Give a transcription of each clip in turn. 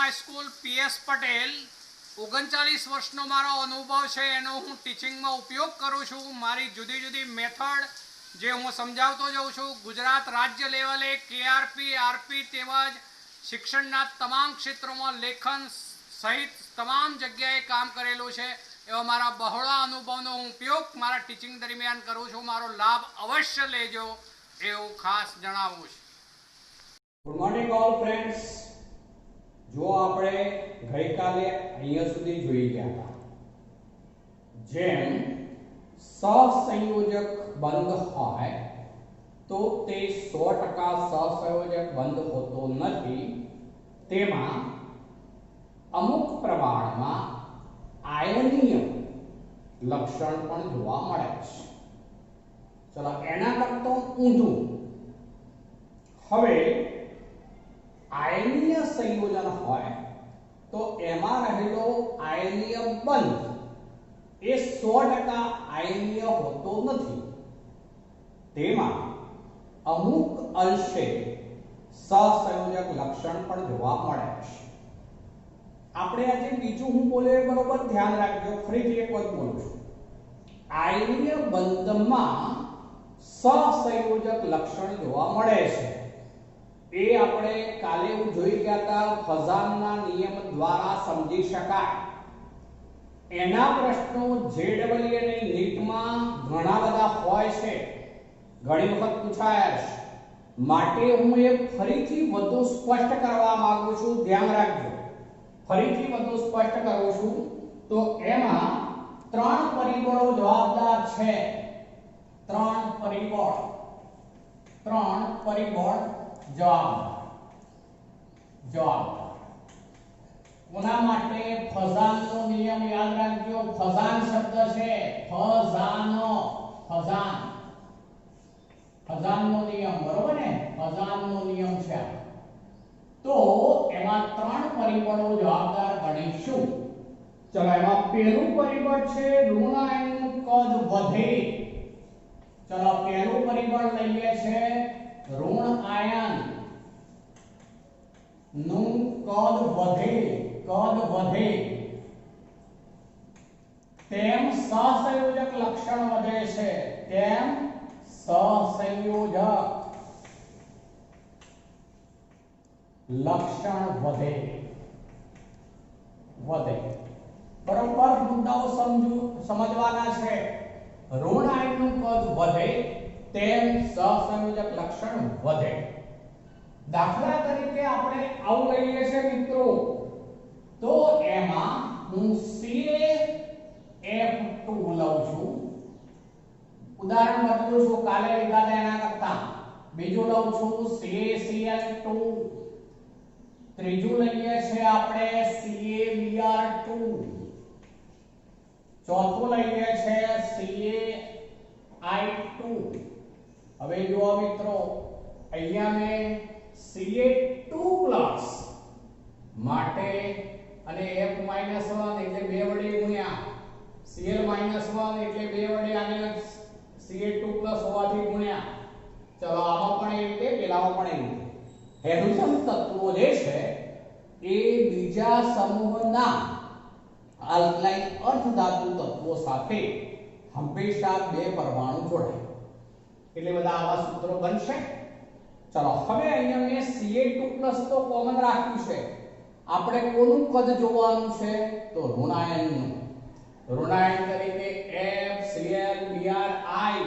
High school PS Patel 39 वर्षનો મારો અનુભવ છે એનો હું ટીચિંગમાં ઉપયોગ કરું છું। મારી જુદી જુદી મેથડ જે હું સમજાવતો જાઉં છું ગુજરાત રાજ્ય લેવલે કેઆરપી આરપી તેમજ શિક્ષણના તમામ ક્ષેત્રોમાં લેખન સહિત તમામ જગ્યાએ કામ કરેલું છે। એવા મારા બહોળા અનુભવનો હું ઉપયોગ મારા ટીચિંગ દરમિયાન કરું છું। મારો લાભ અવશ્ય લેજો એવું ખાસ જણાવું છું। Good morning all friends. जो આપણે ગઈકાલે અહીંયા સુધી જોઈ ગયા હતા જેમ સહસંયોજક બંધ હોય તો તે 100% સહસંયોજક બંધ હોતો નથી। તેમાં અમુક પ્રમાણમાં આયનીય લક્ષણ પણ જોવા મળે છે। ચલો એના કરતો ઊંધું હવે आयनीय संयोजन होय तो एमा रहेलो आयनीय बंध ए 100% आयनीय होतो नथी। तेमा अमुक अंशे सहसंयोजक लक्षण पण जोवा मळे छे। आपणे आजे बीजું હું બોલે બરોબર ધ્યાન રાખજો। ફરીથી એક વખત બોલું છું। आयनीय बंधમાં सहसंयोजक लक्षण जोवा मळे छे। ए આપણે કાલે હું જોઈ ગયા હતા ફઝાનના નિયમ દ્વારા સમજી શકાય। એના પ્રશ્નો જેડબલ્યુ ની નીટમાં ઘણા બધા હોય છે, ઘણી વખત પૂછાયા છે, માટે હું એ ફરીથી વધુ સ્પષ્ટ કરવા માંગુ છું। ધ્યાન રાખજો, ફરીથી વધુ સ્પષ્ટ કરું છું। તો એમાં ત્રણ પરિબળો જવાબદાર છે। ત્રણ પરિબળ जवाबदार कोना माटे फजाननो नियम याद राखજો। फजान शब्द छे फजाननो नियम बरोबर ने फजाननो नियम छे। तो एमा त्रण परिबळो जवाबदार गणीशुं। चलो एमा पहेલું परिबळ छे ऋण आयनનું કદ વધે। चलो पहेલું परिबळ લઈએ છે ऋण आयन નું કદ વધે તેમ સહસંયોજક લક્ષણ વધે છે। તેમ સહસંયોજક લક્ષણ વધે બરોબર મુદ્દાઓ સમજવાના છે। ઋણ આયનનું કદ વધે તેમ સહસંયોજક લક્ષણ વધે। દાખલા તરીકે આપણે આવું લઈએ છે મિત્રો, તો એમાં હું CaF2 લઉં છું। ઉદાહરણ બદલું છું, કાલે લીધા હતા એના કરતા બીજું લઉં છું CaCl2, ત્રીજું લઈએ છે આપણે CaBr2, ચોથું લઈએ છે CaI2। હવે જુઓ મિત્રો, અહીંયા મેં Ca2+ માટે અને F-1 એટલે 2 વડે ગુણ્યા Cl-1 એટલે 2 વડે આને Ca2+ હોવાથી ગુણ્યા। ચલો આમાં પણ એ રીતે પેલામાં પણ એ રીતે હાઇડ્રોજન તત્વો જે છે એ બીજા સમૂહના આલ્કલાઇન અર્ધધાતુ તત્વો સાથે હંમેશા બે પરમાણુ જોડાય એટલે બધા આવા સૂત્રો બનશે। चलो હવે અહીંયા મેં Ca2+ તો કોમન રાખ્યું છે। આપણે કોનું કદ જોવાનું છે તો ઋણાયનનું। ઋણાયન તરીકે FClBrI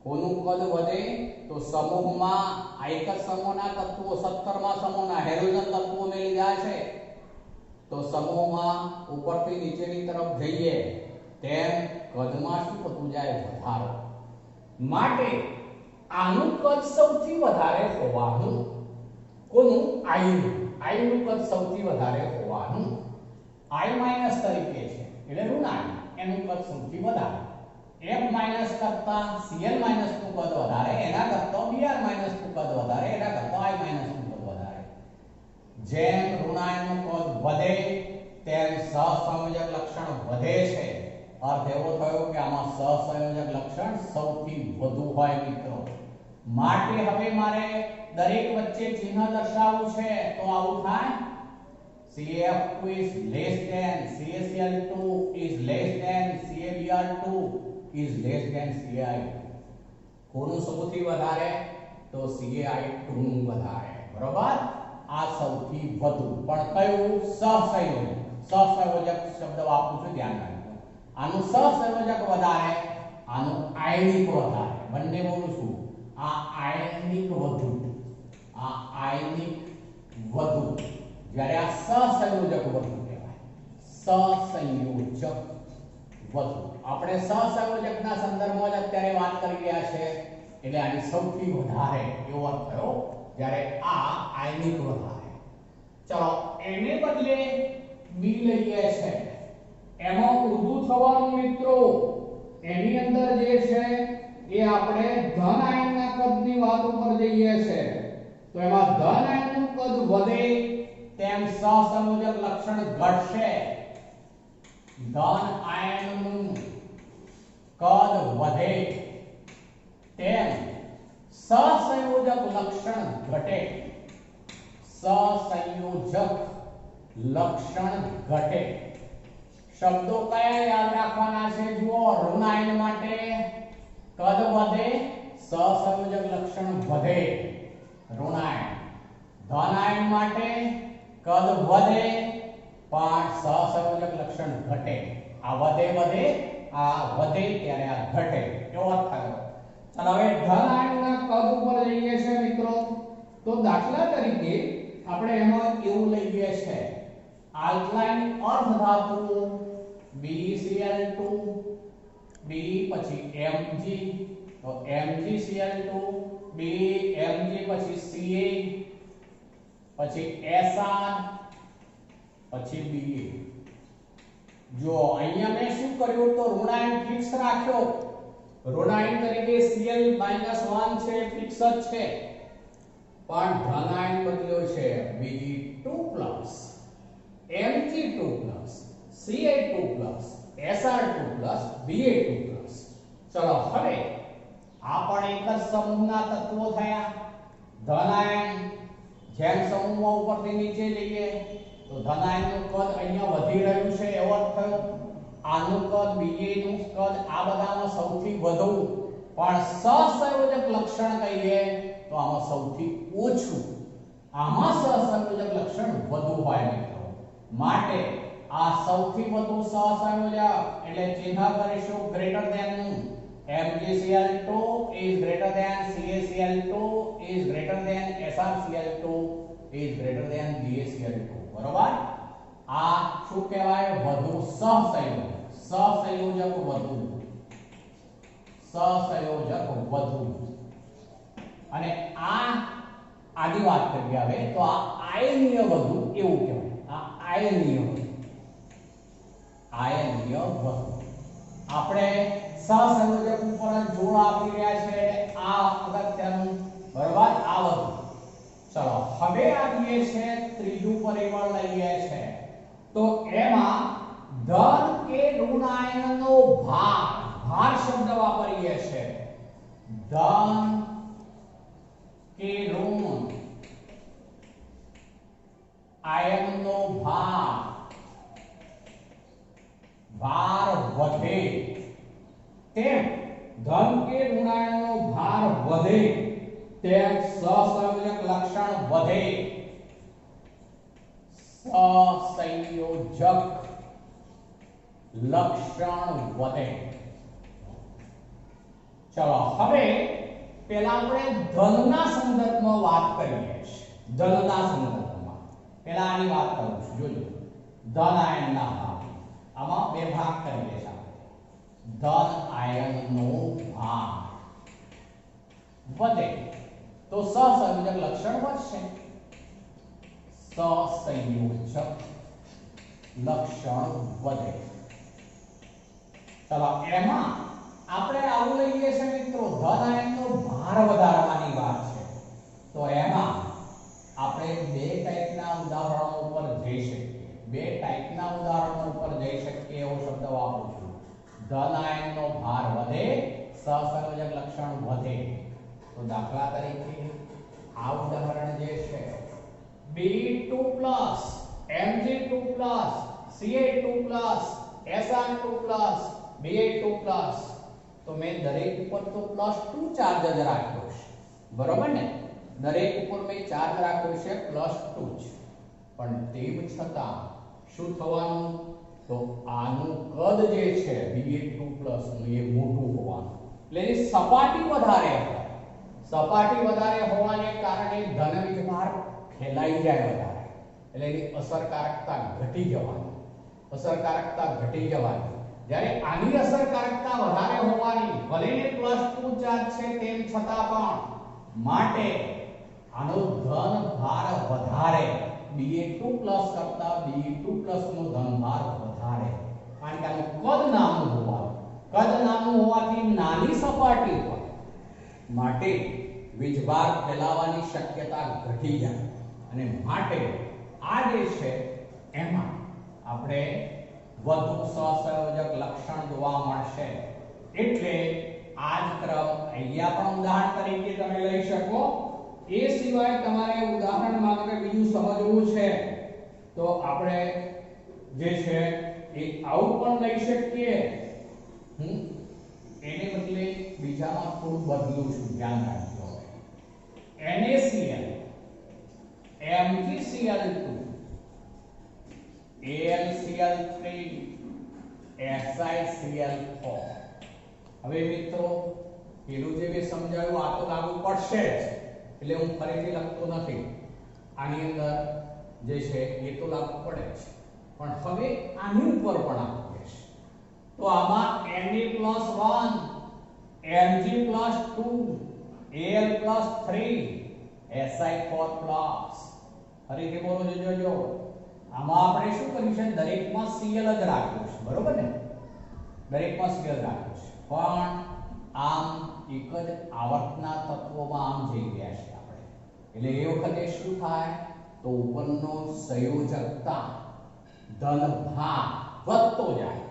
કોનું કદ વધે તો સમૂહમાં આયક સમૂહના તત્વો 17મા સમૂહના હાઇડ્રોજન તત્વો મેં લીધા છે। તો સમૂહમાં ઉપરથી નીચેની તરફ જઈએ તેમ કદમાં શું થતું જાય વધારો। માટે આનું કદ સૌથી વધારે હોવાનું કોનું આયનું કદ સૌથી વધારે હોવાનું I- તરીકે છે એટલે ઋણાયન એનું કદ સૌથી વધારે। F- કરતા Cl- નું કદ વધારે, એના કરતા Br- નું કદ વધારે, એના કરતા I- નું કદ વધારે। જેમ ઋણાયનનું કદ વધે તેમ સહસંયોજક લક્ષણ વધે છે। અર્થ એવો થયો કે આમાં સહસંયોજક લક્ષણ સૌથી વધુ હોય મિત્રો। માટે હવે મારે દરેક વચ્ચે ચિહ્ન દર્શાવવું છે તો આવું થાય CaF2 is less than, CaCl2 is less than, CaBr2 is less than CaI2. કોનું સૌથી વધારે? તો CaI2 નું વધારે. બરોબર? આ સૌથી વધુ. પણ કયું? સહસંયોજક. સહસંયોજક શબ્દ વાપરું છું, ધ્યાન રાખજો. આનું સહસંયોજક વધારે, આનું આયનિક વધારે. બંને બોલું છું. આ આયનિક વધુ, આ આયનિક વધુ, જ્યારે આ સહસંયોજક વધુ કહેવાય. સહસંયોજક વધુ. આપણે સહસંયોજકના સંદર્ભમાં જ અત્યારે વાત કરી રહ્યા છે, એટલે આની સૌથી વધારે એવો અર્થ થયો, જ્યારે આ આયનિક વધારે. ચલો એને બદલે બી લઈએ છે. એમાં ઊંધું થવાનું મિત્રો. એની અંદર જે છે એ આપણે ધન આયનના કદની વાત ઉપર જઈએ છે. તો એમાં ધન આયનનું કદ વધે તેમ સહસંયોજક લક્ષણ ઘટશે. ધન આયનનું કદ વધે તેમ સહસંયોજક લક્ષણ ઘટે. સહસંયોજક લક્ષણ ઘટે. શબ્દો કયા યાદ રાખવાના છે? જુઓ, ઋણ આયન માટે કદ વધે, સહસંયોજક લક્ષણ વધે, ઋણ આયન. ધન આયન માટે કદ વધે પણ સહસંયોજક લક્ષણ ઘટે. આ વધે વધે, આ વધે ત્યારે આ ઘટે, એવો અર્થ થયો. ચાલો હવે ધન આયનના કદ ઉપર જઈએ છે મિત્રો. તો દાખલા તરીકે આપણે એમાં એવું લઈએ છે, આલ્કલાઇન અર્ધ ધાતુ BeCl2, B પછી Mg, તો MgCl2, B Mg પછી Ca, પછી SR, પછી Ba. જો અહીંયા મેં શું કર્યું? તો ઋણાયન ફિક્સ રાખ્યો. ઋણાયન તરીકે Cl-1 છે, ફિક્સ જ છે. પણ ધનાયન બદલ્યો છે Bg2+, Mg2+, Ca2+, SR2+, Ba2+. ચલો હવે આ પણ એક જ સમૂહના તત્વો થયા. ધનાયન જેમ સમૂહમાં ઉપરથી નીચે જઈએ તો ધનાયનનું કદ અહીંયા વધી રહ્યું છે એવો અર્થ થયો. આનું કદ, બીજેનું કદ, આ બધામાં સૌથી વધુ, પણ સહસંયોજક લક્ષણ કહીએ તો આમાં સૌથી ઓછું. આમાં સહસંયોજક લક્ષણ વધુ હોય મિત્રો. માટે આ સૌથી વધુ સહસંયોજક એટલે ચિહ્ન કરીશું ગ્રેટર ધેન નું. MgCl2 is greater than CaCl2 is greater than SrCl2 is greater than BaCl2. બરોબર? આ શું કહેવાય? વધુ સહસંયોજક. સહસંયોજક વધુ, સહસંયોજક વધુ. અને આની વાત કરીએ હવે તો આ આયનીય વધુ એવું કહેવાય. આ આયનીય વધુ, આયનીય વધુ. આપણે સહસંયોજક ઉપર જોડ આપી રહ્યા છે, આ અગત્યનું. બરોબર? આ વધુ. ચલો હવે આવીએ છે ત્રીજું પરિબળ લઈએ છે. તો એમાં ધન કે ઋણ આયનનો ભાર, ભાર શબ્દ વાપરીએ છે. ધન કે ઋણ આયનનો ભાર, ભાર વધે તેમ, ધન કે ઋણ આયનનો ભાર વધે તેમ સહસંયોજક લક્ષણ વધે. સહસંયોજક લક્ષણ વધે. ચલો હવે પહેલા આપણે ધનના સંદર્ભમાં વાત કરીએ છીએ. ધનના સંદર્ભમાં પહેલા આની વાત કરું છું. જોજો, ધન આયનના ભાગ, આમાં બે ભાગ કરીએ છીએ આપણે. ધન આયનનો ભાર વધે તો સહસંયોજક લક્ષણ વધશે. સહસંયોજક લક્ષણ વધે. ચલો એમાં આપણે આવું લઈએ છે મિત્રો, ધન આયનનો ભાર વધારવાની વાત છે. તો એમાં આપણે બે ટાઈપના ઉદાહરણો ઉપર જઈ શકીએ. બે ટાઈપના ઉદાહરણો ઉપર જઈ શકીએ એવો શબ્દ વાપરું છું. ધન આયનનો ભાર વધે, સહસંયોજક લક્ષણ વધે. તો દાખલા તરીકે આ ઉદાહરણ જે છે B2+ Mg2 plus Ca2 plus Sr2 plus Ba2 plus, તો મેં દરેક ઉપર તો +2 ચાર્જ જ રાખ્યો છે, બરોબર ને? દરેક ઉપર મેં ચાર્જ રાખ્યો છે +2 જ, પણ તેમ છતાં શું થવાનું? તો આનું કદ જે છે Ba2 નું એ મોટું હોવાનું, એટલે એની સપાટી વધારે હોય. સપાટી વધારે હોવાને કારણે ધન વીજભાર ફેલાઈ જાય વધારે, એટલે એની અસરકારકતા ઘટી જવાની. અસરકારકતા ઘટી જવાની. જ્યારે આની અસરકારકતા વધારે હોવાની, ભલે ને +2 ચાર્જ છે તેમ છતાં પણ, માટે આનો ધન ભાર વધારે, Ba2 કરતા Ba2 નો ધન ભાર વધારે, કારણ કે આનું કદ નાનું હોવાનું. કદ નાનું હોવાથી નાની સપાટી પર માટે વીજભાર ફેલાવાની શક્યતા ઘટી જાય, અને માટે આ જે છે એમાં આપણે વધુ સહસંયોજક લક્ષણ જોવા મળશે. એટલે આ જ ક્રમ અહીંયા પણ ઉદાહરણ તરીકે તમે લઈ શકો. એ સિવાય તમારે ઉદાહરણમાં કે બીજું સમજવું છે તો આપણે જે છે એ આવું પણ લઈ શકીએ. એને બદલે બીજામાં થોડું બદલું છું, ધ્યાન રાખજો. NaCl, MgCl2, AlCl3, SiCl4. હવે મિત્રો પેલું જે મેં સમજાવ્યું આ તો લાગુ પડશે જ, એટલે હું ફરીથી લખતો નથી. આની અંદર જે છે એ તો લાગુ પડે જ, પણ હવે આની ઉપર પણ આપવું છે. તો આમાં Na+1, Mg+2, Al+3, Si4+. ફરીથી બોલો જોજો. આમાં આપણે શું કર્યું છે? દરેકમાં Cl જ રાખ્યું છે, બરોબર ને? દરેકમાં Cl રાખ્યું છે, પણ આમ એક જ આવર્તના તત્વોમાં આમ જઈ ગયા છે આપણે. એટલે એ વખતે શું થાય? તો ઉપરનો સંયોજકતા ધનભાર વધતો જાય.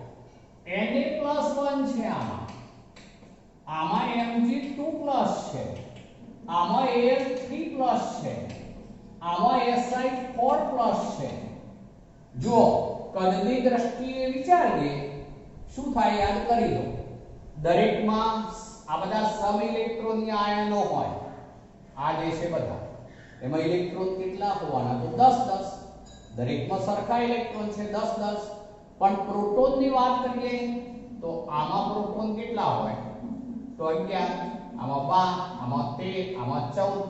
Na+1 છે આમાં, Mg2+ છે, આમાં Al3+ છે, આમાં Si4+ છે. જો કદની દ્રષ્ટિએ વિચારીએ શું થાય યાદ કરી લો. દરેકમાં આ બધા સમ ઇલેક્ટ્રોનની આયનો હોય, આ જે છે બધા, એમાં ઇલેક્ટ્રોન કેટલા હોવાના? તો 10 10. દરેકમાં સરખા ઇલેક્ટ્રોન છે 10 10. પણ પ્રોટોનની વાત કરીએ તો આમાં પ્રોટોન કેટલા હોય? તો 11, આમાં 12, આમાં 13, આમાં 14.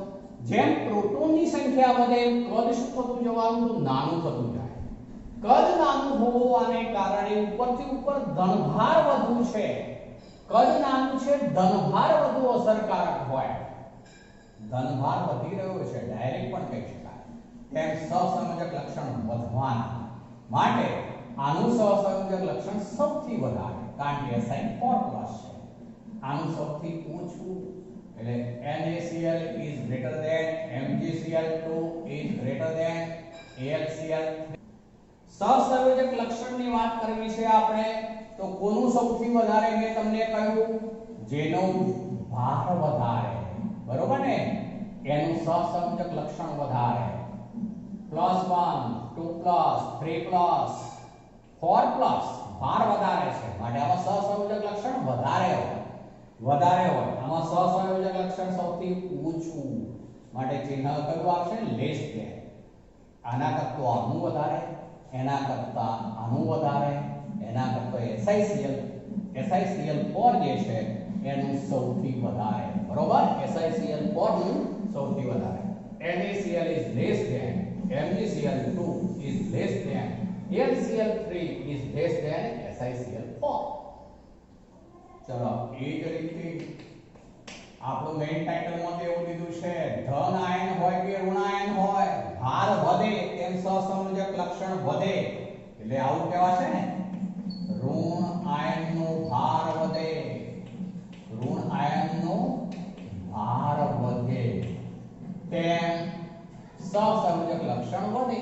જેમ પ્રોટોનની સંખ્યા વધે એમ કદ શું થતું જવાનું? તો નાનું થતું જાય. કદ નાનું હોવાને કારણે ઉપરથી ઉપર ધનભાર વધુ છે. કદ નાનું છે, ધનભાર વધુ અસરકારક હોય. ધનભાર વધી રહ્યો છે, ડાયરેક્ટ પણ કહી શકાય. તેમ સહસંયોજક લક્ષણ વધવાના, માટે આનું સહસંયોજક લક્ષણ સૌથી વધારે, કારણ કે Si4+ છે. આનું સૌથી ઓછું, એટલે NaCl is greater than, MgCl2 is greater than, AlCl. સહસંયોજક લક્ષણની વાત કરવી છે આપણે, તો કોનું સૌથી વધારે? મેં તમને કહ્યું જેનો ભાર વધારે, બરોબર ને? એનું સહસંયોજક લક્ષણ વધારે. +1, 2+, 3+, 4+, ભાર વધારે છે, માટે આમાં સહસંયોજક લક્ષણ વધારે હોય. આમાં સહસંયોજક લક્ષણ સૌથી ઓછું, માટે ચિહ્ન કયું આવશે? Less than. આના કરતા આનું વધારે, એના કરતા આનું વધારે, એના કરતા SiCl4 જે છે એનું સૌથી વધારે, બરોબર? SiCl4 નું સૌથી વધારે. NaCl is less than, MgCl2 is less than, AlCl3 is less than SiCl4. ચલો એ જ રીતે આપણું મેઇન ટાઇટલમાં તો એવું દીધું છે, ધન આયન હોય કે ઋણ આયન હોય, ભાર વધે તેમ સહસંયોજક લક્ષણ વધે. એટલે આવું કહેવાશે ને, ઋણ આયનનો ભાર વધે, ઋણ આયનનો ભાર વધે તેમ સહસંયોજક લક્ષણ વધે.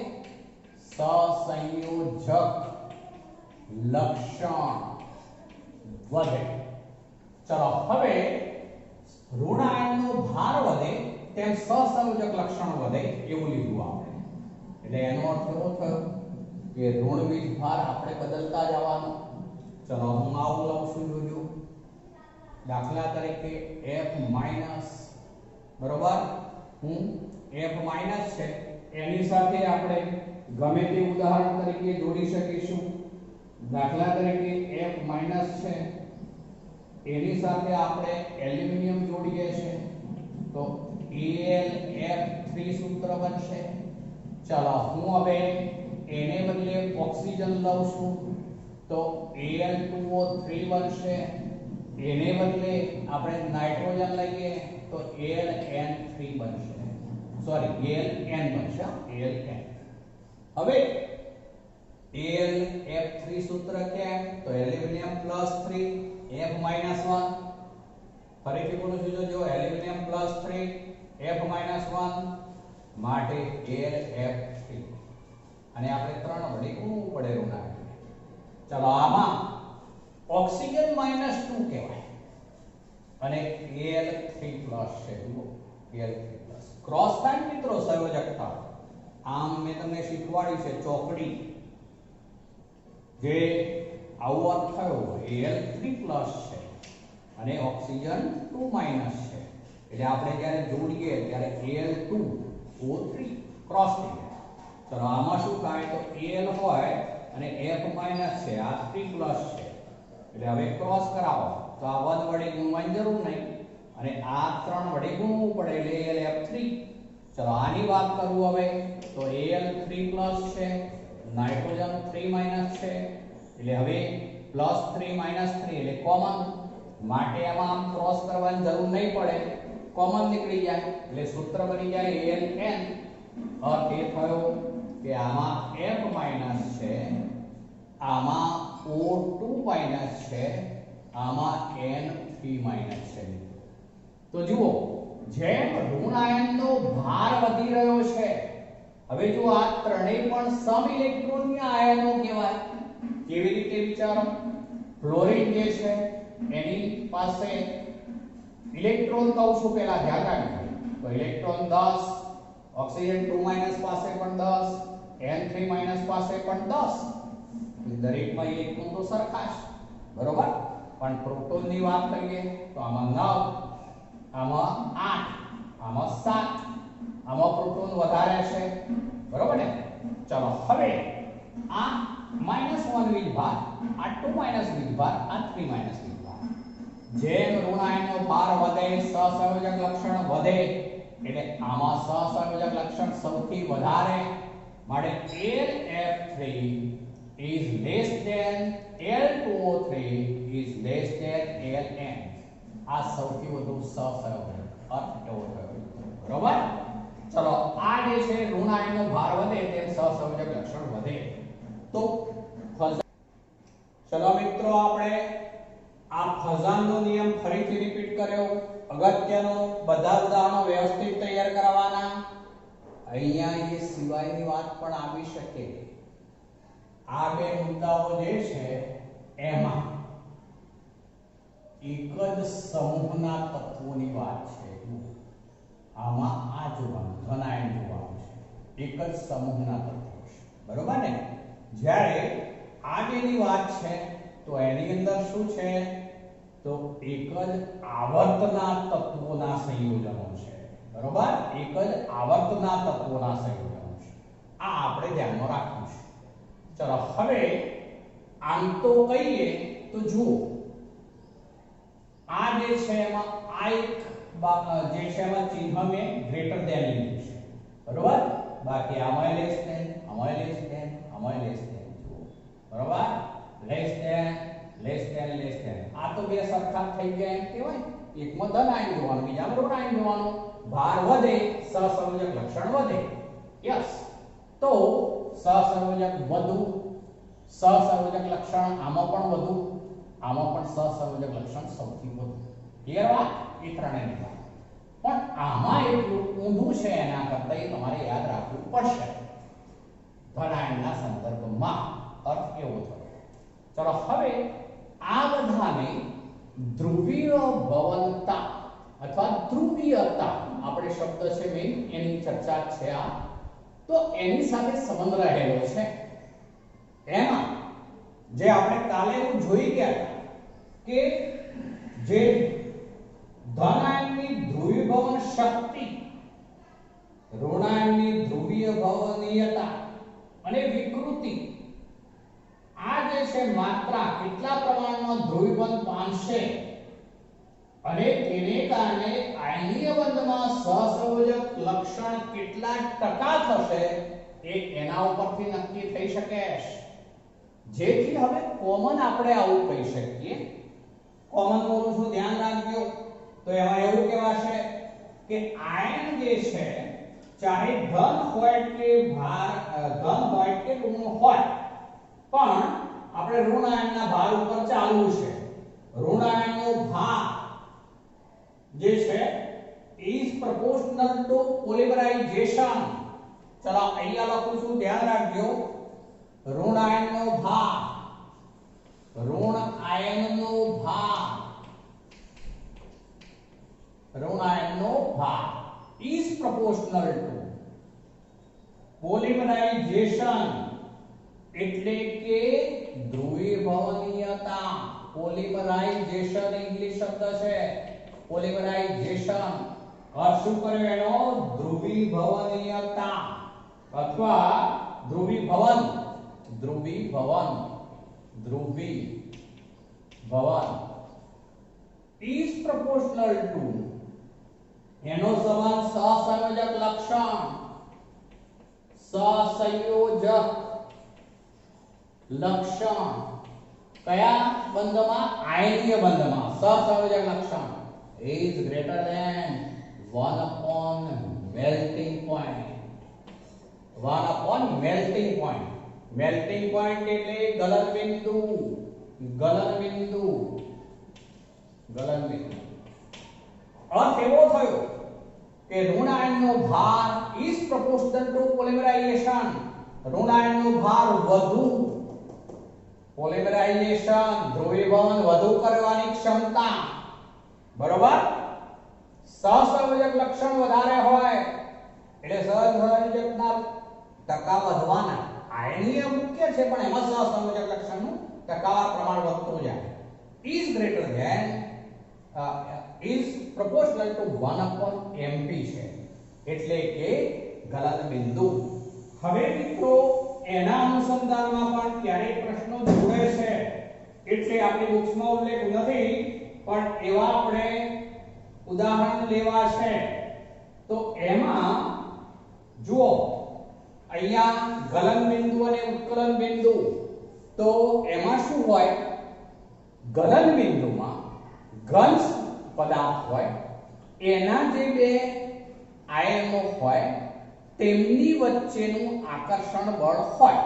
સહસંયોજક લક્ષણ વધે. ચલો હવે ઋણ આયનનો ભાર વધે તેમ સહસંયોજક લક્ષણ વધે એવું લીધું આપણે. એટલે એનો અર્થ એવો થયો કે ઋણ વીજભાર આપણે બદલતા જવાનો. ચલો હું આવું લઉં છું, જોજો. દાખલા તરીકે F માઈનસ, બરોબર, હું F માઈનસ છે એની સાથે આપણે ગમે તે ઉદાહરણ તરીકે જોડી શકીશું. દાખલા તરીકે F માઈનસ છે એની સાથે આપણે એલ્યુમિનિયમ જોડીએ છે તો AlF3 સૂત્ર બનશે. ચલો હું હવે એને બદલે ઓક્સિજન લઉં છું તો Al2O3 બનશે. એને બદલે આપણે નાઇટ્રોજન લઈએ તો Aln3 બનશે. સોરી, Aln બનશે, Aln. હવે AlF3 સૂત્ર કેમ? તો એલ્યુમિનિયમ +3 F -1. ફરીથી બોલું છું, જો એલ્યુમિનિયમ +3 F -1 માટે AlF3. અને આપણે 3 વડે ગુણવું પડે ઋણ. ચલો આમાં ઓક્સિજન -2 કહેવાય અને Al3+ છે. જુઓ, Al3+ ક્રોસ થાય મિત્રો, સંયોજકતા. આમ મેં તમને શીખવાડ્યું છે ચોકડી, જે આવો અર્થ થયો Al3+ છે અને ઓક્સિજન 2- છે. એટલે આપણે જ્યારે જોડીએ ત્યારે Al2O3 ક્રોસ થઈ જાય. ચલો આમાં શું થાય તો Al હોય અને F- છે, આ 3+ છે. એટલે હવે ક્રોસ કરાવો તો આ 1 વડે ગુણવાની જરૂર નહીં અને આ 3 વડે ગુણવું પડે એટલે Alf3. ચલો આની વાત કરું હવે તો Al3+ છે, નાઇટ્રોજન 3- છે. એટલે હવે +3 -3 એટલે કોમન, માટે આમાં આમ ક્રોસ કરવાની જરૂર નહીં પડે, કોમન નીકળી જાય એટલે સૂત્ર બની જાય Aln. અર્થ એ થયો કે આમાં F- છે, આમાં O2- છે, આમાં N3- છે. તો જુઓ, જેમ ઋણ આયનનો ભાર વધી રહ્યો છે, હવે જો આ ત્રણેય પણ સમ ઇલેક્ટ્રોનીય આયનો કહેવાય. કેવી રીતે વિચારો? ફ્લોરિન જે છે એની પાસે ઇલેક્ટ્રોન કહું છું, પહેલા ધ્યાન રાખજો. તો ઇલેક્ટ્રોન 10, ઓક્સિજન 2- પાસે પણ 10, N3- પાસે પણ 10. દરેકમાં ઇલેક્ટ્રોન તો સરખા છે, બરોબર. પણ પ્રોટોનની વાત કરીએ તો આમાં 9, આમાં 8, આમાં 7, આમાં પ્રોટોન વધારે છે, બરોબર ને. ચલો હવે આ -1 વીજભાર, આ 2- વીજભાર, આ 3- વીજભાર. જેમ ઋણ આયનનો ભાર વધે, સહસંયોજક લક્ષણ વધે, એટલે આમાં સહસંયોજક લક્ષણ સૌથી વધારે, માટે Alf3 is less than Al2O3 is less than Aln. આ સૌથી વધુ સહસંયોજક અર્થ એવો થયો, બરોબર. ચલો આ જે છે ઋણ આયનનો ભાર વધે તેમ સહસંયોજક લક્ષણ વધે. તો ચલો મિત્રો, આપણે આ ફઝાનનો નિયમ ફરીથી રિપીટ કર્યો. અગત્યનો બધા ઉદાહરણો વ્યવસ્થિત તૈયાર કરવાના. અહીંયા એ સિવાયની વાત પણ આવી શકે. આ બે મુદ્દાઓ જે છે એમાં એક જ સમૂહના તત્વોની વાત છે. આમાં આ જોવાનું, ધન આયન જોવાનું છે, એક જ સમૂહના તત્વો છે, બરોબર ને. જ્યારે આ બેની વાત છે તો એની અંદર શું છે તો એક જ આવર્તના તત્વોના સંયોજનો છે, બરોબર. એક જ આવર્તના તત્વોના સંયોજનો છે. આ આપણે ધ્યાનમાં રાખવું છે. ચલો હવે આમ તો કહીએ તો જુઓ, આ જે છે એમાં આ એક જે છે એમાં ચિહ્ન મેં ગ્રેટર ધેન લીધું છે, બરોબર. બાકી આમાં લેસ ધેન, આમાં લેસ ધેન, આમાં લેસ ધેન, બરોબર. Less than, less than, less than. આ તો બે સરખા થઈ ગયા એમ કહેવાય. એકમાં ધન આયન જોવાનું, બીજામાં ઋણ આયન જોવાનું. ભાર વધે, સહસંયોજક લક્ષણ વધે. યસ, તો સહસંયોજક વધુ, સહસંયોજક લક્ષણ આમાં પણ વધુ, આમાં પણ સહસંયોજક લક્ષણ સૌથી વધુ. ક્લિયર વાત? એ ત્રણેયની વાત. પણ આમાં એટલું ઊંધું છે એના કરતાં, એ તમારે યાદ રાખવું પડશે ધન આયનના સંદર્ભમાં. અર્થ એવો થયો. ચલો હવે આ બધાને ધ્રુવીય ભવનતા અથવા ધ્રુવીયતા આપણે શબ્દ છે મેં એની ચર્ચા છે આ તો એની સાથે સંબંધ રહેલો છે. એમાં જે આપણે કાલે જોઈ ગયા કે જે ધન આયનની ધ્રુવીભવન શક્તિ, ઋણાયનની ધ્રુવીય ભવનીયતા અને વિકૃતિ, આ જે છે માત્રા કેટલા પ્રમાણમાં ધ્રુવીભવન પામશે અને તેને કારણે આયનીય બંધમાં સહસંયોજક લક્ષણ કેટલા ટકા થશે એ એના ઉપરથી નક્કી થઈ શકે. જેથી હવે કોમન આપણે આવું કહી શકીએ. કોમન બોલું છું, ધ્યાન રાખજો. તો એમાં એવું કહેવાશે કે આયન જે છે ચાહે ધન હોય કે ધન હોય કે ઋણ હોય, પણ આપણે ઋણ આયનના ભાર ઉપર ચાલવું છે. ઋણ આયનનો ભાર જે છે is proportional to polymerization. ચલો અહીંયા લખું છું, ધ્યાન રાખજો. ઋણ આયનનો ભાર is proportional to polymerization, એટલે કે ધ્રુવીભવનીયતા. પોલિમરાઇઝેશન ઇંગ્લિશ શબ્દ છે. પોલિમરાઇઝેશન અર્થ શું કર્યો એનો? ધ્રુવીભવનીયતા અથવા ધ્રુવીભવન is proportional to એનો સંબંધ સહસંયોજક લક્ષણ, સહસંયોજક લક્ષણ કયા બંધમાં? આયનીય બંધમાં. સહસંયોજક લક્ષણ is greater than 1 upon melting point. 1 upon melting point. melting point એટલે ગલનબિંદુ. અર્થ એવો થયો કે ઋણ આયનનો ભાર is proportional to polymerization. ઋણ આયનનો ભાર વધુ, પોલિમરાઇઝેશન ધ્રુવીભવન વધુ કરવાની ક્ષમતા, બરોબર. સહસંયોજક લક્ષણ વધારે હોય એટલે સહસંયોજકના ટકા વધવાના. આયનીય મુખ્ય છે પણ એમાં સહસંયોજક લક્ષણનું ટકાવાર પ્રમાણ વધતું જાય. is greater than is proportional to 1 upon mp છે, એટલે કે ગલન બિંદુ. હવે મિત્રો એના અનુસંધાનમાં પણ ક્યારેક પ્રશ્નો જોડે છે, એટલે આપણી બુક્સમાં ઉલ્લેખ નથી, પણ એવા આપણે ઉદાહરણ લેવા છે. તો એમાં જુઓ, અહીંયા ગલન બિંદુ અને ઉત્કલન બિંદુ. તો એમાં શું હોય? ગલન બિંદુમાં ઘન પદાર્થ હોય, એના જે બે આયનો હોય તેમની વચ્ચેનું આકર્ષણ બળ હોય.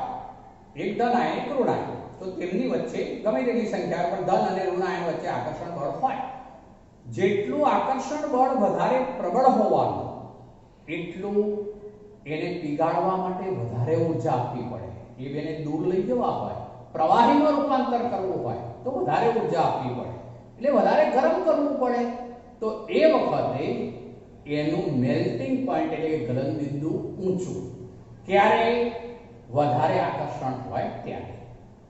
એક ધન આયન, એક ઋણ આયન. તો તેમની વચ્ચે ગમે તેટલી સંખ્યા પણ ધન અને ઋણ આયન વચ્ચે આકર્ષણ બળ હોય. જેટલું આકર્ષણ બળ વધારે પ્રબળ હોવાનું એટલું એને પીગાળવા માટે વધારે ઊર્જા આપવી પડે. એ બેને દૂર લઈ જવા હોય, પ્રવાહીમાં રૂપાંતર કરવું હોય તો વધારે ઊર્જા આપવી પડે, એટલે વધારે ગરમ કરવું પડે. તો એ વખતે એનું મેલ્ટિંગ પોઈન્ટ એટલે ગલન બિંદુ ઊંચું. ક્યારે? વધારે આકર્ષણ હોય ત્યારે.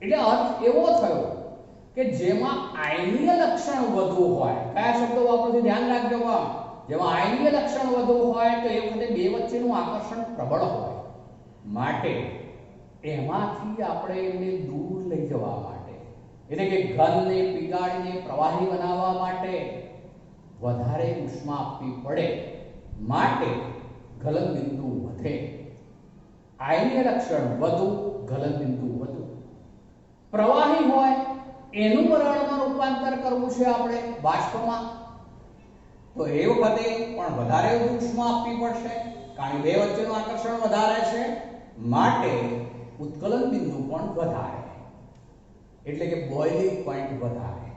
એટલે અર્થ એવો થયો કે જેમાં આયનીય લક્ષણ વધુ હોય. કયા શબ્દો વાપરું છું ધ્યાન રાખજો. જેમાં આયનીય લક્ષણ વધુ હોય તો એ વખતે બે વચ્ચેનું આકર્ષણ પ્રબળ હોય, માટે એમાંથી આપણે એમને દૂર લઈ જવા માટે, એટલે કે ઘનને પીગાળીને પ્રવાહી બનાવવા માટે વધારે ઉષ્મા આપવી પડે. માટે ગલન બિંદુ વધે. આયનીય લક્ષણ વધુ, ગલન બિંદુ વધુ. પ્રવાહી હોય એનું વરાળમાં રૂપાંતર કરવું છે આપણે બાષ્પમાં, તો એ વખતે પણ વધારે ઉષ્મા આપવી પડશે, કારણ કે બે વચ્ચેનું આકર્ષણ વધારે છે. માટે ઉત્કલન બિંદુ પણ વધારે, એટલે કે બોઇલિંગ પોઈન્ટ વધારે.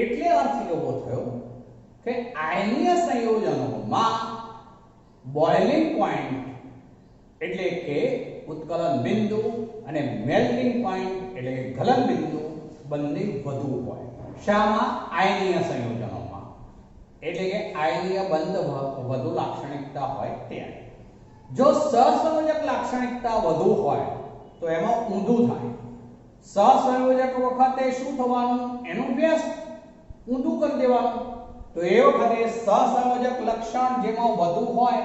એટલે અર્થ એવો થયો કે આયનીય સંયોજનોમાં બોઇલિંગ પોઈન્ટ એટલે કે ઉત્કલન બિંદુ અને મેલ્ટિંગ પોઈન્ટ એટલે કે ગલન બિંદુ બંને વધુ હોય. શામાં? આયનીય સંયોજનોમાં, એટલે કે આયનીય બંધ વધુ લાક્ષણિકતા હોય ત્યારે. જો સહસંયોજક લાક્ષણિકતા વધુ હોય તો એમાં ઊંધું થાય. સહસંયોજક વખતે શું થવાનું? એનું વ્યસ્ત ઊંધું કરી દેવાનું. તો એ વખતે સહસંયોજક લક્ષણ જેમાં વધુ હોય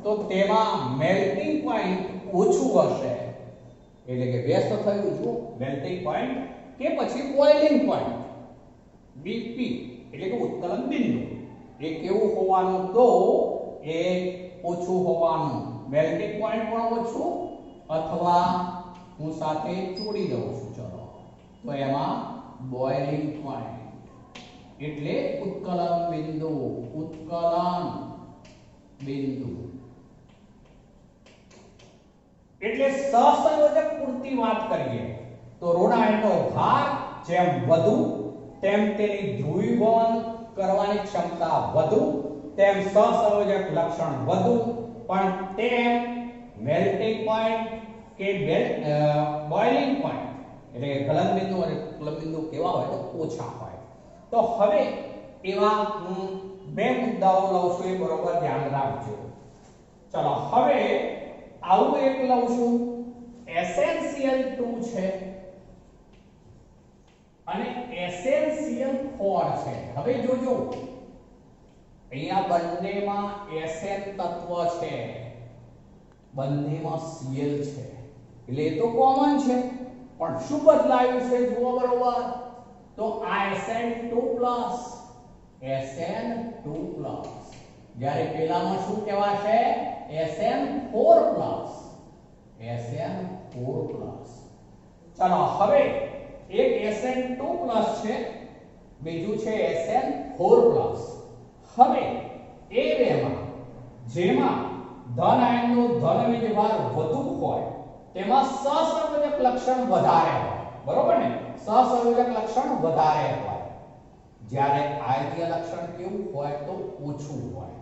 તો તેમાં મેલ્ટિંગ પોઈન્ટ ઓછું હશે. એટલે કે વ્યસ્ત થયું જો મેલ્ટિંગ પોઈન્ટ કે પછી બોઇલિંગ પોઈન્ટ બીપી એટલે કે ઉત્કલન બિંદુ એ કેવું હોવાનું? તો એ ઓછું હોવાનું. મેલ્ટિંગ પોઈન્ટ પણ ઓછું અથવા હું સાથે જોડી દઉં છું. ચલો તો એમાં બોઇલિંગ પોઈન્ટ એટલે ઉત્કલન બિંદુ. ઉત્કલન બિંદુ એટલે સહસંયોજક પૂરતી વાત કરીએ તો ઋણાયણનો ભાર જેમ વધુ તેમ તેની ધ્રુવીભવન કરવાની ક્ષમતા વધુ, તેમ સહસંયોજક લક્ષણ વધુ, પણ તેમ મેલ્ટિંગ પોઈન્ટ કે બોઇલિંગ પોઈન્ટ એટલે ગલન બિંદુ અને ઉત્કલન બિંદુ કેવા હોય તો ઓછા હોય. તો હવે એવા હું બે મુદ્દાઓ લઉં છું, એ બરોબર ધ્યાન રાખજો. ચલો હવે આવું એક લઉં છું, એસેન્શિયલ 2 છે અને એસેન્શિયલ 4 છે. હવે જોજો અહીંયા બંનેમાં એસએન તત્વ છે, બંનેમાં સીએલ છે એટલે એ તો કોમન છે. પણ શું બદલાયું છે જુઓ બરોબર. તો આ SN2+ જ્યારે પેલામાં શું કહેવાશે? SN4+. ચલો હવે એક SN2+ છે, બીજું છે SN4+. હવે એ બેમાં જેમાં ધન આયનનો ધન વીજભાર વધુ હોય તેમાં સહસંયોજક લક્ષણ વધારે હોય. બરોબર ને? સહસંયોજક લક્ષણ વધારે હોય. જ્યારે આયનીય લક્ષણ કેવું હોય તો ઓછું હોય.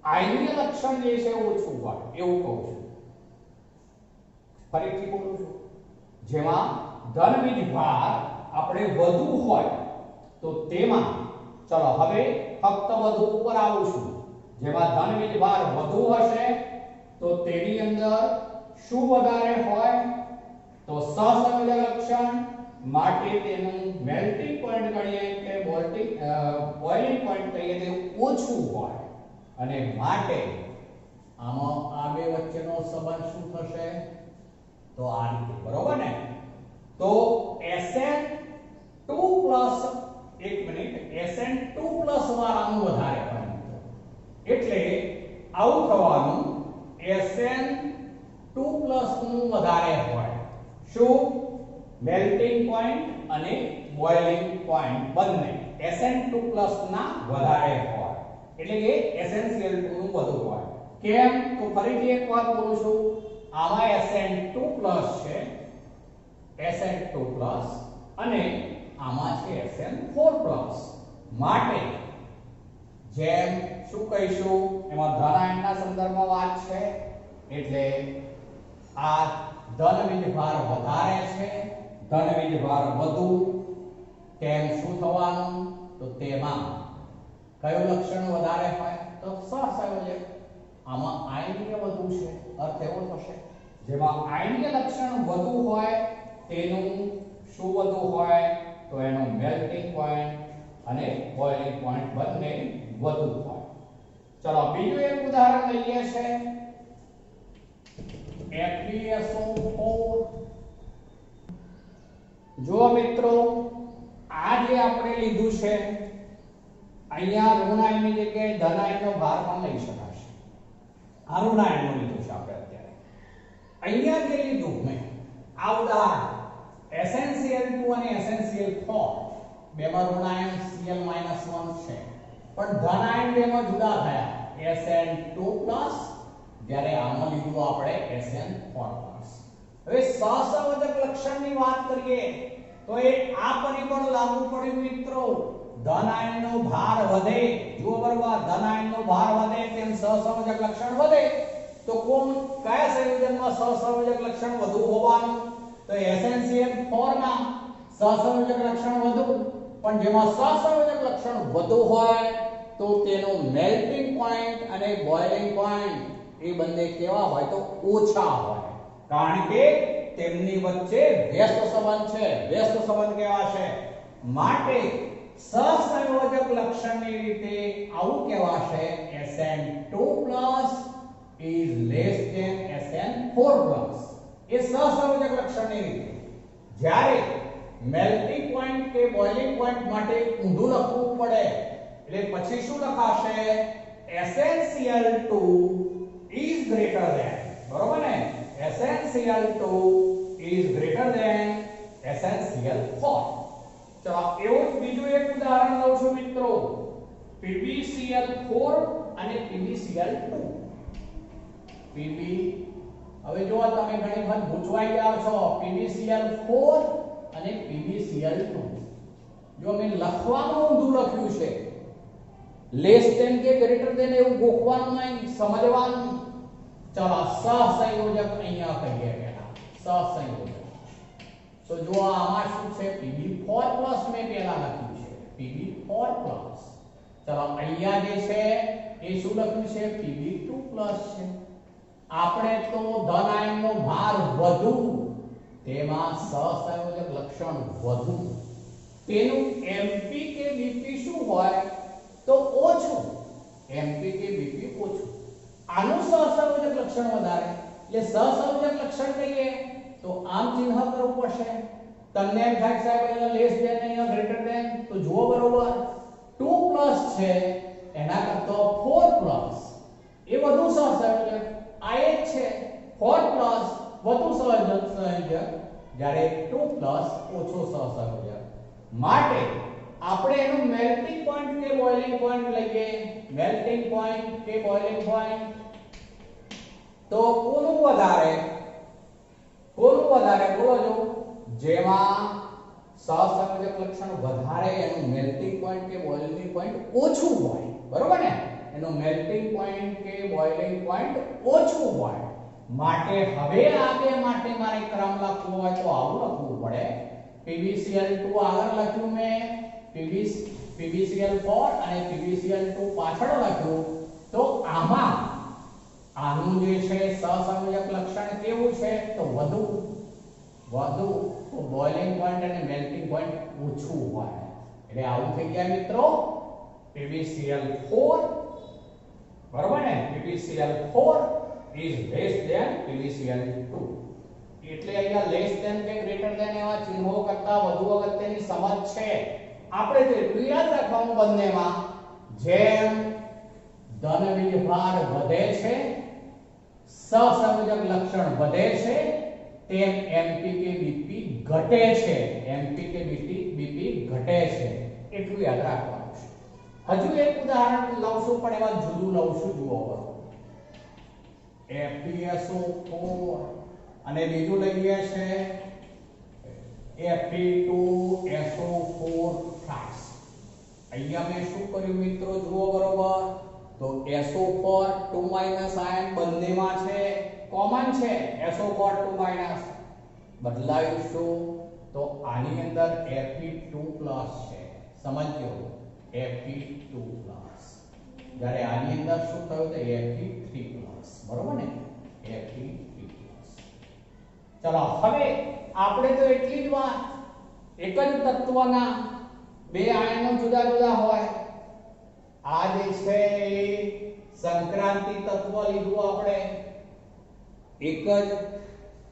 આયનીય લક્ષણ જે છે ઓછું હોય એવું કહું છું. ફરીથી બોલું છું. જેમાં ધન વીજભાર આપણે વધુ હોય તો તેમાં ચલો હવે ફક્ત વધુ ઉપર આવું છું. જેમાં ધન વીજભાર વધુ હશે તો તેની અંદર શું વધારે હોય? તો સહસંયોજક લક્ષણ માટે તેનું મેલ્ટિંગ પોઈન્ટ ગણીએ કે બોઇલિંગ પોઈન્ટ કહીએ તે ઓછું હોય અને માટે આમાં આ બે વચ્ચેનો સંબંધ શું થશે? તો આ રીતે. બરોબર ને? તો SN2+ એક મિનિટ SN2+ વાળાનું વધારે હોય એટલે આવું થવાનું. SN2+ નું વધારે હોય. શું? મેલ્ટિંગ પોઈન્ટ અને બોઇલિંગ પોઈન્ટ બંને SN2+ ના વધારે હોય. એટલે કે એસેન્શિયલ 2 નું વધુ હોય. કેમ? તો ફરીથી એક વાત બોલું છું. આમાં SN2+ છે, SN2+ અને આમાં છે SN4+. માટે જેમ શું કહીશું? એમાં ધન આયનના સંદર્ભમાં વાત છે એટલે આ ધન વીજભાર વધારે છે, ધન વીજભાર વધુ, તેમ શું થવાનું? તો તેમાં કયું લક્ષણ વધારે હોય? તો સહસંયોજક. આમાં આયનીય વધુ છે, અર્થ એવો થશે. જેમાં આયનીય લક્ષણ વધુ હોય તેનું શું વધુ હોય? તો એનું મેલ્ટિંગ પોઈન્ટ અને બોઇલિંગ પોઈન્ટ બંને વધુ હોય. ચલો બીજું એક ઉદાહરણ લઈએ છે FeSO4. જો મિત્રો આ જે આપણે લીધું છે અહીંયા ઋણ આયનની જગ્યાએ ધન આયનનો ભાર પણ લઈ શકાશે. આ ઋણ આયનનું લીધું છે આપણે અત્યારે. અહીંયા જે લીધું મેં આ ઉદાહરણ SnCl2 અને SnCl4 બેમાં ઋણ આયન Cl-1 છે પણ ધન આયન બેમાં જુદા થયા. SN2+ જ્યારે આમાં લીધું આપણે SN4+. હવે સહસંયોજક લક્ષણની વાત કરીએ તો એ આ પરિબળ લાગુ પડ્યું મિત્રો. ધન આયનનો ભાર વધે, જુઓ બરોબર, ધન આયનનો ભાર વધે તેમ સહસંયોજક લક્ષણ વધે. તો કયા સંયોજનમાં સહસંયોજક લક્ષણ વધુ હોવાનું? તો SnCl4 માં સહસંયોજક લક્ષણ વધુ, પણ જેમાં સહસંયોજક લક્ષણ વધુ હોય તો તેનો મેલ્ટિંગ પોઈન્ટ અને બોઇલિંગ પોઈન્ટ એ બંને કેવા હોય તો ઓછા હોય, કારણ કે તેમની વચ્ચે વ્યસ્ત સંબંધ છે. વ્યસ્ત સંબંધ કેવા છે? માટે સહસંયોજક લક્ષણની રીતે આવું કહેવાશે SN2+ is less than SN4+. એ સહસંયોજક લક્ષણની રીતે. જ્યારે મેલ્ટિંગ પોઈન્ટ કે બોઇલિંગ પોઈન્ટ માટે ઊંધું લખવું પડે એટલે પછી શું લખાશે? SnCl2 is greater than, બરોબર ને? SnCl2 is greater than SnCl4. ચલો એવું જ બીજું એક ઉદાહરણ લઉં છું મિત્રો. PbCl4 અને PbCl2. Pb હવે જો તમે ઘણી વખત પૂછવાઈ જાવ છો PbCl4 અને PbCl2. જો મેં લખવાનું ઊંધું લખ્યું છે, લેસ ધેન કે ગ્રેટર ધેન એવું ગોખવાનું નહીં, સમજવાનું. ચલો સહસંયોજક અહીંયા કહીએ પહેલા સહસંયોજક. તો જો આમાં શું છે? Pb4+ મેં પહેલા લખ્યું છે Pb4+. ચલો અહીંયા જે છે એ શું લખ્યું છે? Pb2+ છે. આપણે તો ધન આયનનો ભાર વધુ, તેમાં સહસંયોજક લક્ષણ વધુ, તેનું Mp કે Bp શું હોય તો ઓછું. Mp કે Bp ઓછું. આનું સહસંયોજક લક્ષણ વધારે. એટલે સહસંયોજક લક્ષણ કહીએ તો આમ ચિહ્ન કરવું પડશે. તમને એમ થાય સાહેબ અહીંયા લેસ ધેન અહીંયા ગ્રેટર ધેન, તો જુઓ બરોબર 2+ છે એના કરતા 4+ એ વધુ સહસંયોજક. આ એક છે 4+ વધુ સહસંયોજક, જ્યારે 2+ ઓછો સહસંયોજક. માટે આપણે એનું મેલ્ટિંગ પોઈન્ટ કે બોઇલિંગ પોઈન્ટ લઈએ. મેલ્ટિંગ પોઈન્ટ કે બોઇલિંગ પોઈન્ટ તો કોનું વધારે? કોનું વધારે બોલો જો? જેમાં સહસંયોજક લક્ષણ વધારે એનું મેલ્ટિંગ પોઈન્ટ કે બોઇલિંગ પોઈન્ટ ઓછું હોય, બરોબર ને? એનું મેલ્ટિંગ પોઈન્ટ કે બોઇલિંગ પોઈન્ટ ઓછું હોય. માટે હવે આ બે માટે મારે ક્રમ લખવો હોય તો આવું લખવું પડે. PbCl2 આગળ લખ્યું મેં, PbCl4 અને PbCl2 પાછળ લખ્યું. તો આમાં આનું જે છે સહસંયોજક લક્ષણ કેવું છે તો વધુ. તો બોઇલિંગ પોઈન્ટ અને મેલ્ટિંગ પોઈન્ટ ઓછું હોય. એટલે આવું થઈ ગયા મિત્રો PbCl4, બરોબર ને? PbCl4 is less than PbCl2. એટલે અહીંયા લેસ ધેન કે ગ્રેટર ધેન એવા ચિહ્નો કરતા વધુ અગત્યની સમજ છે. આપણે તો એટલું યાદ રાખવાનું બંનેમાં, જેમ ધન વીજભાર વધે છે, સહસંયોજક લક્ષણ વધે છે, તેમ Mp કે Bp ઘટે છે. Mp કે Bp ઘટે છે. એટલું યાદ રાખવાનું છે. હજુ એક ઉદાહરણ લઉં પણ એમાં જુદું લઉં છું. જુઓ બરોબર. FeSO4 અને બીજું લઈએ છે Fe2SO4 થાય. અહીંયા મેં શું કર્યું મિત્રો? જુઓ બરોબર. તો SO4 2- આયન બંનેમાં છે, કોમન છે. SO4 2- બદલાયું શું? તો આની અંદર Fe2+ છે. સમજજો, Fe2+. જ્યારે આની અંદર શું થયું? તો Fe3+. બરોબર ને? Fe3+. ચલો હવે આપણે તો એટલી જ વાત, એક જ તત્વના બે આયનો જુદા જુદા હોય. આ જે છે સંક્રાંતિ તત્વ લીધું આપણે. એક જ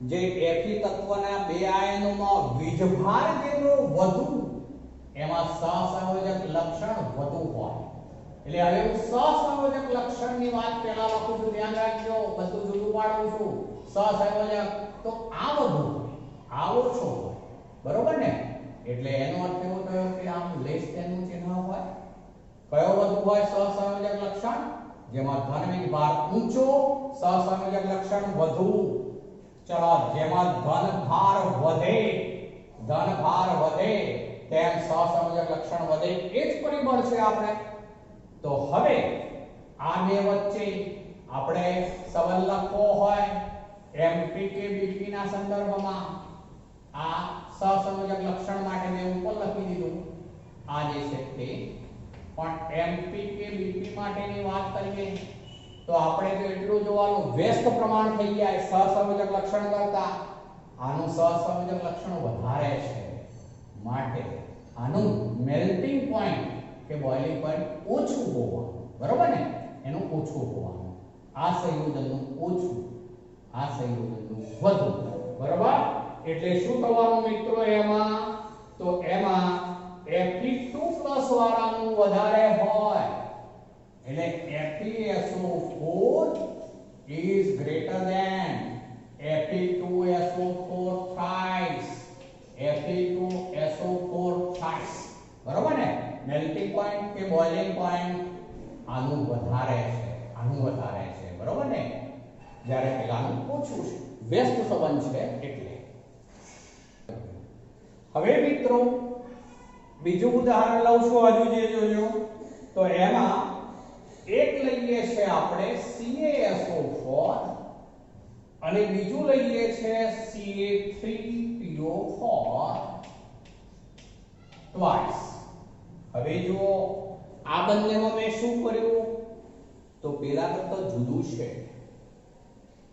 જે Fe તત્વના બે આયનોમાં વીજભાર જેટલો વધુ, એમાં સહસંયોજક લક્ષણ વધુ હોય. એટલે હવે હું સહસંયોજક લક્ષણની વાત પહેલા લખું છું, ધ્યાન રાખજો. બધું જુદું પાડું છું. સહસંયોજક તો આ વધુ, આ ઓછો હોય, બરોબર ને? એટલે એનો અર્થ એવો થયો કે આમ લેસ ધેન નું ચિહ્ન હોય. કયો વધુ હોય? સહસંયોજક લક્ષણ જેમાં ધન વીજભાર ઊંચો, સહસંયોજક લક્ષણ વધુ. ચલો જેમાં ધન ભાર વધે તેમ સહસંયોજક લક્ષણ વધે. એ જ પરિબળ છે આપણે. તો હવે આ બે વચ્ચે આપણે સંબંધ લખવો હોય Mp કે Bp ના સંદર્ભમાં, આ સહસંયોજક લક્ષણ માટે મેં ઉપર લખી દીધું. આ જે છે તે પણ Mp કે Bp માટેની વાત કરીએ તો આપણે તો એટલું જોવાનું વ્યસ્ત પ્રમાણ થઈ જાય સહસંયોજક લક્ષણ કરતા આનું સહસંયોજક લક્ષણ વધારે છે, માટે આનું મેલ્ટિંગ પોઈન્ટ કે બોઇલિંગ પોઈન્ટ ઓછું હોવાનું, બરોબર ને, એનું ઓછું હોવાનું, આ સંયોજનનું ઓછું, આ સંયોજનનું વધુ, બરોબર. એટલે શું થવાનું મિત્રો એમાં, તો એમાં Fe2+ વાળાનું વધારે હોય, એટલે FeSO4 is greater than Fe2SO4 thrice, Fe2SO4 thrice, બરોબર ને. મેલ્ટિંગ પોઈન્ટ કે બોઇલિંગ પોઈન્ટ આનું વધારે છે, આનું વધારે છે, બરોબર ને, જ્યારે પેલાનું ઓછું છે, વ્યસ્ત સંબંધ છે એટલે. હવે મિત્રો બીજું ઉદાહરણ લઉં છું, હજુ જે જોજો તો એમાં એક લઈએ છે આપણે CaSO4 અને બીજું લઈએ છે Ca3PO4 twice. હવે જો આ બંનેમાં મેં શું કર્યું, તો પેલા કરતા જુદું છે.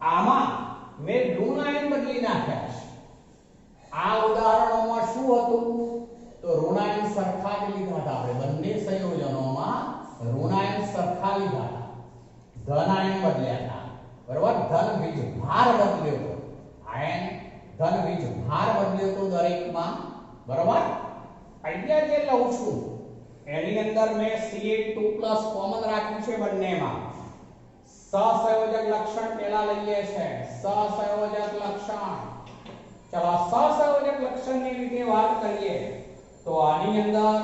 આમાં મેં ઋણ આયન બદલી નાખ્યા છે. આ ઉદાહરણોમાં શું હતું, તો ઋણાયન સરખા જ લીધા હતા આપણે, બંને સંયોજનોમાં ઋણાયન સરખા લીધા હતા, ધનાયન બદલ્યા હતા, બરાબર. ધન વીજભાર બદલ્યો હતો, આયન ધન વીજભાર બદલ્યો હતો દરેકમાં, બરાબર. અહીંયા જે લઉં છું એની અંદર મેં Ca2+ કોમન રાખ્યું છે બંનેમાં. સહસંયોજક લક્ષણ પેલા લઈએ છે, સહસંયોજક લક્ષણ. ચલો સહસંયોજક લક્ષણની રીતે વાત કરીએ તો આની અંદર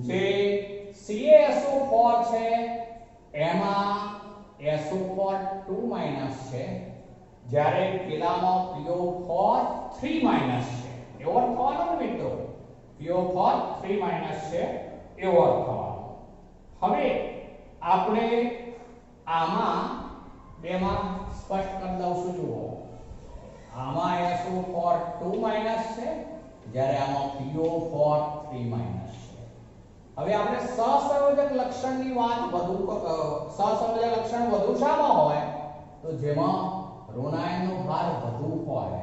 જે CaSO4 છે એમાં SO4 2- છે, જ્યારે પેલામાં PO4 3- છે. એવો અર્થ થવાનો ને મિત્રો, PO4 3- છે એવો અર્થ થવાનો. હવે આપણે આમાં બેમાં સ્પષ્ટ કરી દઉં છું. જુઓ, આમાં SO4 2- છે, જ્યારે આમાં PO4 3- છે. હવે આપણે સહસંયોજક લક્ષણની વાત વધુ, સહસંયોજક લક્ષણ વધુ શામાં હોય, તો જેમાં ઋણાયનનો ભાર વધુ હોય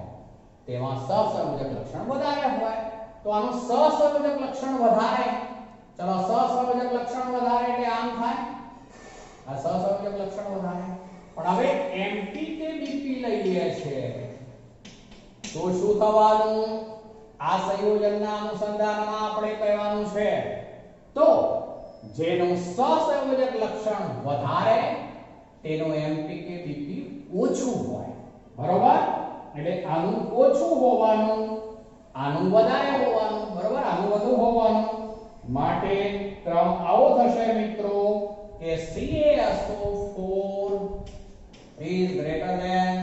તેમાં સહસંયોજક લક્ષણ વધારે હોય. તો આનું સહસંયોજક લક્ષણ વધારે, ચલો સહસંયોજક લક્ષણ વધારે એટલે આમ થાય, આ સહસંયોજક લક્ષણ વધારે. પણ હવે MPK BP લઈએ છે તો શું થવાનું, આ સંયોજનના અનુસંધાનમાં આપણે કહેવાનું છે તો જેનું સહસંયોજક લક્ષણ વધારે તેનું MPK BP ઓછું હોય, બરોબર. એટલે આનું ઓછું હોવાનું, આનું વધારે હોવાનું, બરોબર, આનું વધુ હોવાનું, માટે ક્રમ આવો થશે મિત્રો કે CaSO4 is greater than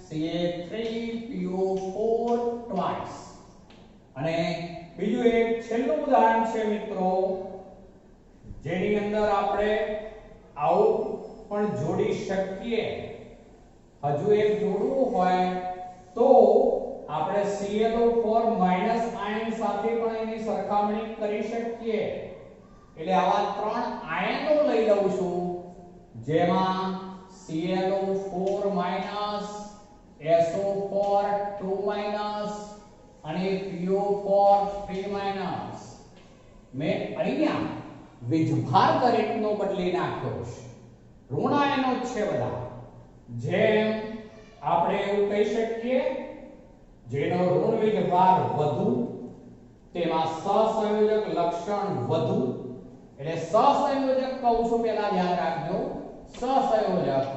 Ca3PO4 twice. અને બીજું એક છેલ્લું ઉદાહરણ છે મિત્રો, જેની અંદર આપણે આવું પણ જોડી શકીએ. હજુ એક જોડવું હોય તો આપણે ClO4- આયન સાથે પણ એની સરખામણી કરી શકીએ. એટલે આવા ત્રણ આયનો લઈ લઉં છું, જેમાં ClO4-, SO4 2- અને PO4 3-. મેં અહીંયા વીજભાર દરેકનો બદલી નાખ્યો છે, ઋણાયનો જ છે બધા. જેમ આપણે એવું કહી શકીએ, જેનો ઋણ વીજભાર વધુ તેમાં સહસંયોજક લક્ષણ વધુ. એટલે સહસંયોજક કહું છું, પહેલા ધ્યાન રાખજો, સહસંયોજક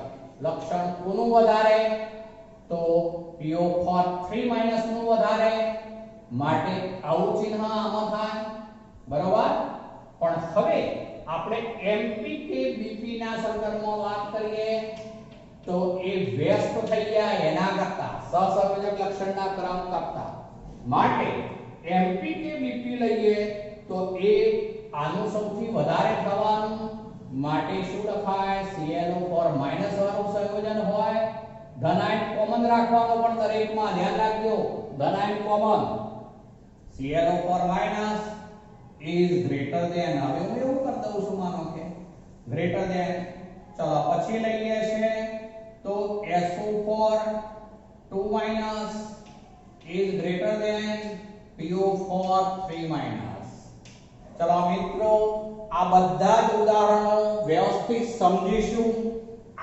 લક્ષણ કોનું વધારે, તો PO4 3- નું વધારે, માટે આવું ચિહ્ન આમાં થાય, બરોબર. પણ હવે આપણે MPK BP ના સંદર્ભમાં વાત કરીએ તો એ વ્યસ્ત થઈ જાય એના કરતા, સહસંયોજક લક્ષણના ક્રમ કરતા. માટે MPK BP લઈએ તો એ આનું સૌથી વધારે થવાનું, માટે શું લખાય, ClO4- વાળું સંયોજન હોય, ધનાયન કોમન રાખવાનો, પણ દરેકમાં ધ્યાન રાખજો, ધનાયન common. ClO4- is greater than, હવે હું એવું કરી દઉં છું, માનો કે ગ્રેટર ધેન, ચલો પછી લઈએ છે તો SO4 2- is greater than PO4 3-. ચલો મિત્રો આ બધા જ ઉદાહરણો વ્યવસ્થિત સમજીશું,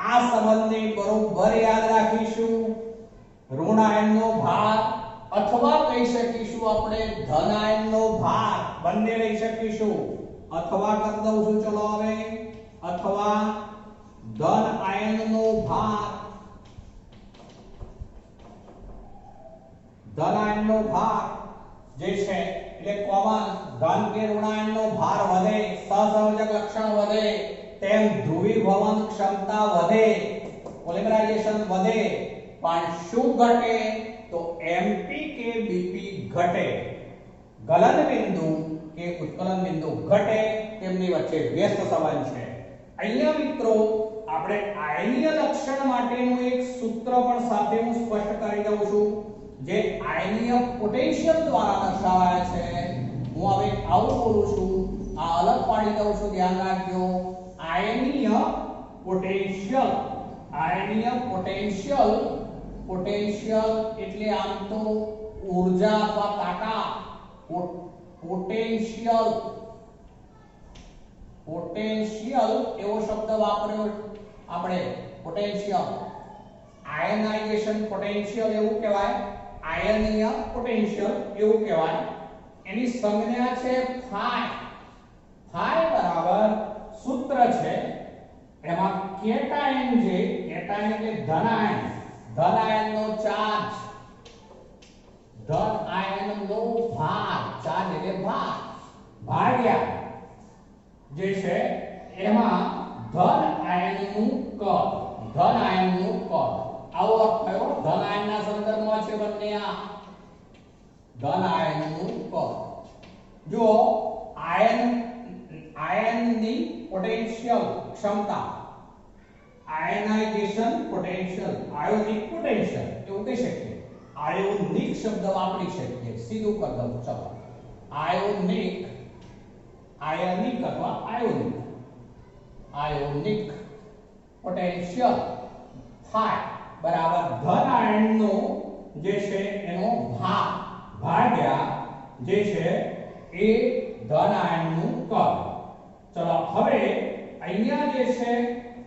આ સંબંધને બરોબર યાદ રાખીશું. ઋણ આયનનો ભાર અથવા કહી શકીશું આપણે ધન આયનનો ભાર બંને લઈ શકીશું. અથવા કરી દઉં છું, ચલો હવે અથવા ધન આયનનો ભાર, ધન આયનનો ભાર જે છે એટલે કોમન ધન કે ઋણ આયનનો ભાર વધે, સહસંયોજક લક્ષણ વધે તેમ ધ્રુવીભવન ક્ષમતા વધે, પોલિમરાઇઝેશન વધે, પણ શું ઘટે તો MP કે BP ઘટે. ગલન બિંદુ કે ઉત્કલન બિંદુ ઘટે, તેમની વચ્ચે વ્યસ્ત સંબંધ છે. અહીંયા મિત્રો આપણે આયનીય લક્ષણ માટેનું એક સૂત્ર પણ સાથે હું સ્પષ્ટ કરી દઉં છું, જે આયનીય પોટેન્શિયલ દ્વારા દર્શાવાય છે. હું હવે આવું બોલું છું, આ અલગ પાડી દઉં છું, ધ્યાન રાખજો. આયનીય પોટેન્શિયલ, આયનીય પોટેન્શિયલ, પોટેન્શિયલ એટલે આમ તો ઊર્જા અથવા તાકાત. પોટેન્શિયલ, પોટેન્શિયલ એવો શબ્દ વાપર્યો આપણે, પોટેન્શિયલ. આયનાઇઝેશન પોટેન્શિયલ એવું કહેવાય, આયનીય પોટેન્શિયલ એવું કહેવાય. એની સંજ્ઞા છે ફાઈ. ફાઈ બરાબર સૂત્ર છે એમાં કેટાયન, જે કેટાયન એટલે ધનાયન, ધનાયનનો ચાર્જ, ધન આયનનો ભાર, ચાર્જ એટલે ભાર, ભાગ્યા જે છે એમાં ધન આયનનું કદ, ધન આયનનું કદ. આવો અર્થ થયો. ધન આયનના સંદર્ભમાં છે બંને આ. ધન આયનનું કદ. જો આયનની પોટેન્શિયલ ક્ષમતા, આયનાઇઝેશન પોટેન્શિયલ, આયોનિક પોટેન્શિયલ એવું કહી શકીએ. આયોનિક શબ્દ વાપરી શકીએ, સીધું કરી દઉં. ચલો આયોનિક, આયનિક અથવા આયોનિક, આયોનિક પોટેન્શિયલ ફાઈ બરાબર ધન આયનનો જે છે એનો ભાર ભાગ્યા જે છે એ ધન આયનનું કદ. ચલો હવે અહીંયા જે છે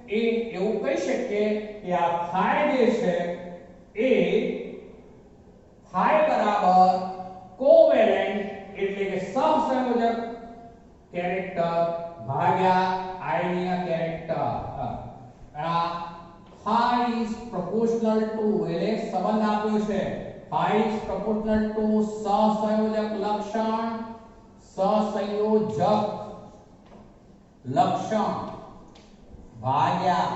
એ એવું કહી શકીએ કે આ ફાઈ જે છે એ ફાઈ બરાબર કોવેલેન્ટ એટલે કે સહસંયોજક કેરેક્ટર ભાગ્યા આયનીય character. phi is proportional to, એટલે સંબંધ આપ્યો છે phi is proportional to સહસંયોજક લક્ષણ, સહસંયોજક લક્ષણ ભાગ્યા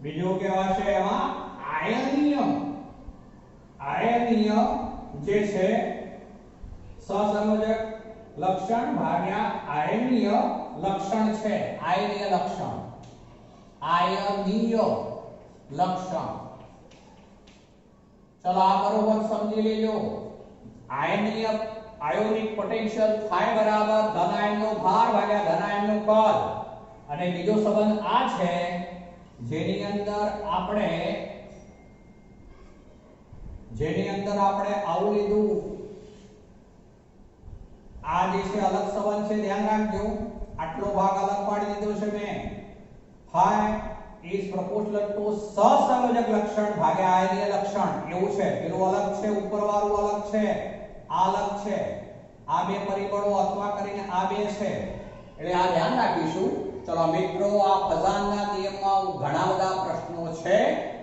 બીજું કેવા છે એમાં આયનીય, આયનીય જે છે સહસંયોજક લક્ષણ ભાગ્યા આયનીય લક્ષણ છે. આયનીય લક્ષણ, આયનીય લક્ષણ. ચલો આ બરોબર સમજી લેજો. આયનીય, આયોનિક પોટેન્શિયલ ફાઈ બરાબર ધન આયનનો ભાર ભાગ્યા ધન આયનનું કદ. અને બીજો સંબંધ આ છે જેની અંદર આપણે આવું લીધું. આ જે છે અલગ સંબંધ છે, ધ્યાન રાખજો. આટલો ભાગ અલગ પાડી દીધો છે મેં. phi is proportional to સહસંયોજક લક્ષણ ભાગ્યા આયનીય લક્ષણ એવું છે. પેલું અલગ છે, ઉપરવાળું અલગ છે, આ અલગ છે. આ બે પરિબળો અથવા કરીને આ બે છે, એટલે આ ધ્યાન રાખીશું. ચલો મિત્રો, આ ફઝાનના નિયમમાં ઘણા બધા પ્રશ્નો છે,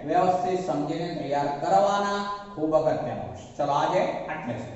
વ્યવસ્થિત સમજીને તૈયાર કરવાના, ખૂબ અગત્યનું છે. ચલો આજે આટલે છે.